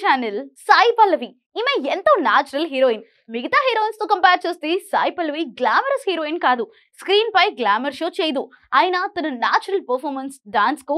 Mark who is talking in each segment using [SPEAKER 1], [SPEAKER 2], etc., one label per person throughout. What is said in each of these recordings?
[SPEAKER 1] Channel. Sai Pallavi ఈమె ఎంతో natural heroine. మిగతా హీరోయిన్స్ తో కంపేర్ చేస్తే సాయి పల్లవి గ్లామరస్ హీరోయిన్ కాదు. స్క్రీన్ పై గ్లామర్ షో చేయదు. అయినా తన న్యాచురల్ పర్ఫార్మెన్స్, డాన్స్ కు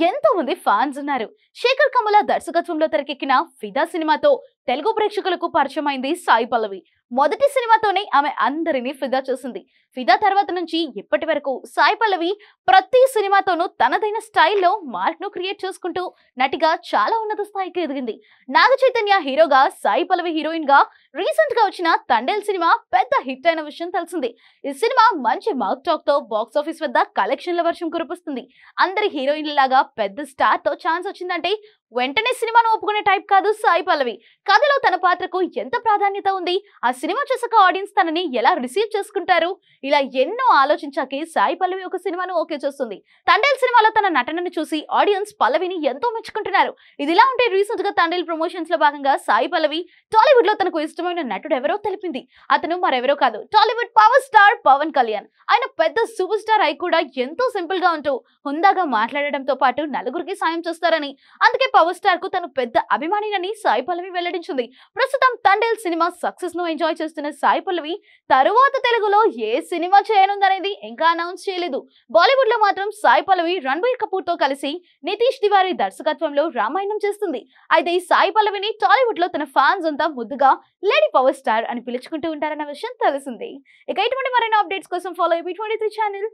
[SPEAKER 1] ఎంతో మంది ఫ్యాన్స్ ఉన్నారు. శేఖర్ కమల దర్శకత్వంలో తెరకెక్కిన ఫిదా సినిమాతో తెలుగు ప్రేక్షకులకు పరిచయమైంది సాయి పల్లవి. మొదటి సినిమాతోనే ఆమె అందరినీ ఫిదా చేసింది. ఫిదా తర్వాత నుంచి ఇప్పటి వరకు సాయి పల్లవి ప్రతి సినిమాతోనూ తనదైన స్టైల్లో మార్క్ ను క్రియేట్ చేసుకుంటూ నటిగా చాలా ఉన్నత స్థాయికి ఎదిగింది. నాగ చైతన్య హీరోగా, సాయి పల్లవి హీరోయిన్ గా రీసెంట్ గా వచ్చిన తండేల్ సినిమా పెద్ద హిట్ అయిన విషయం తెలిసింది. ఈ సినిమా మంచి మౌత్ టాక్ తో బాక్స్ ఆఫీస్ వద్ద కలెక్షన్ల వర్షం కురిపిస్తుంది. అందరి హీరోయిన్ల లాగా పెద్ద స్టార్ తో ఛాన్స్ వచ్చిందంటే వెంటనే సినిమాను ఒప్పుకునే టైప్ కాదు సాయి పల్లవి. కథలో తన పాత్రకు ఎంత ప్రాధాన్యత ఉంది, ఆ సినిమా చూసాక ఆడియన్స్ తనని ఎలా రిసీవ్ చేసుకుంటారు, ఇలా ఎన్నో ఆలోచించాకే సాయి పల్లవి ఒక సినిమాను ఓకే చేస్తుంది. తండేల్ సినిమాలో తన నటనను చూసి ఆడియన్స్ పల్లవిని ఎంతో మెచ్చుకుంటున్నారు. ఇదిలా ఉంటే రీసెంట్ గా తండేల్ ప్రమోషన్స్ లో భాగంగా సాయి పల్లవి టాలీవుడ్ లో తనకు ఇష్టమైన నటుడు ఎవరో తెలిపింది. అతను మరెవరో కాదు, టాలీవుడ్ పవర్ స్టార్ పవన్ కళ్యాణ్. ఆయన పెద్ద సూపర్ స్టార్ అయి కూడా ఎంతో సింపుల్ గా ఉంటూ హుందాగా మాట్లాడడంతో పాటు నలుగురికి సాయం చేస్తారని, అందుకే పవర్ స్టార్ కు తను పెద్ద అభిమానినని సాయి పల్లవి వెల్లడించింది. ప్రస్తుతం తండేల్ సినిమా సక్సెస్ ను ఎంజాయ్ చేస్తున్న సాయి పల్లవి తరువాత తెలుగులో ఏ సినిమా చేయనుందనేది ఇంకా అనౌన్స్ చేయలేదు. బాలీవుడ్ లో మాత్రం సాయి పల్లవి రణబీర్ కపూర్ తో కలిసి నితీష్ తివారీ దర్శకత్వంలో రామాయణం చేస్తుంది. అయితే ఈ సాయి పల్లవిని టాలీవుడ్ లో తన ఫ్యాన్స్ అంతా ముద్దుగా లేడీ పవర్ స్టార్ అని పిలుచుకుంటూ ఉంటారన్న విషయం తెలిసిందే. ఇక ఇటువంటి మరిన్ని అప్డేట్స్ కోసం ఫాలో అయ్యి 23 ఛానల్.